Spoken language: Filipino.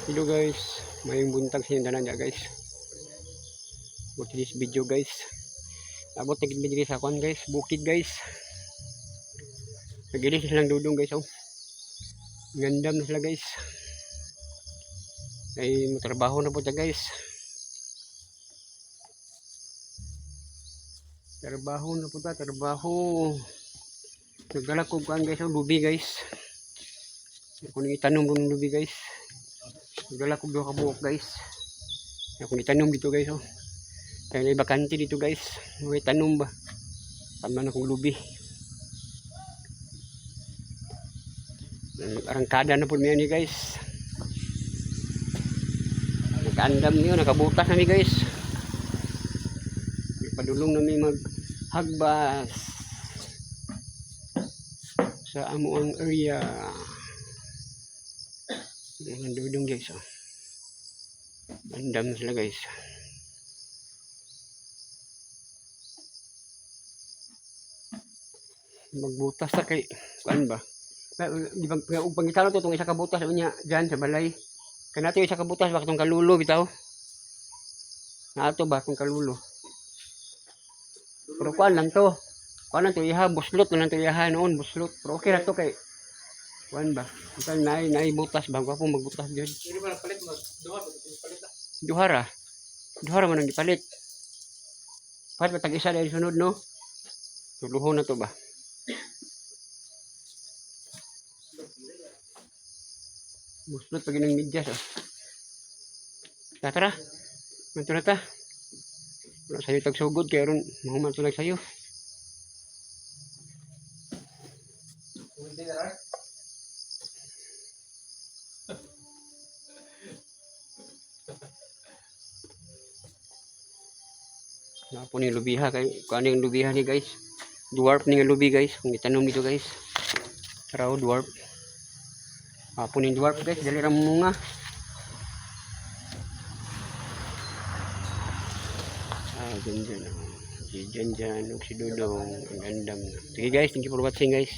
Hello guys, mayong buntag sa inyo na guys. Watch this video guys. Abot tigil video sa kwan guys, bukid guys. Nagilis silang dudong guys oh. Gandam na sila guys. Ay matrabaho na po ta guys. Trabaho na po ta, trabaho. Nagdala ko kwan guys oh, lubi guys. Kung itanong ng lubi guys. Nagdala ko duha ka buok guys. Kung itanong dito guys oh. Kaya may bakante dito guys. May tanom ba? Tama na kong lubi. Arangkada na po niya ni guys. Nagkaandam niyo, nakabutas na ni guys. Padulong na may maghagbas sa amuang area. Nandudong guys oh. Andam sila guys. Magbutas ta kay kuan ba? Di ba pangitalo to tong isa ka butas unya diyan sa balay. Kanato isa ka butas ba tong kalulo bitaw. Naato ba tong kalulo? Pero kuan lang to. Kuan lang to iha buslot lang to iha noon buslot. Pero okay ra to kay kuan ba? Kung nay butas ba ko magbutas gyud. Dili ba palit mo duha ba palit ta? Duhara. Duhara man ang gipalit. Palit tag isa dahil sunod no. Tuluhon na to ba? Buslot pag ng medyas oh. Tara. Manto na ta. Wala sa'yo tagsugod kaya ron mahuman tulag sa'yo. Napo ni lubiha kay kung ano yung lubiha ni guys. Dwarf ni nga lubi guys. Kung itanong dito guys. Raw dwarf. Napo ni dwarf guys. Dali ram munga. Dyan. Si Jan, si Dudong. Ang gandam. Sige guys, thank you for watching guys.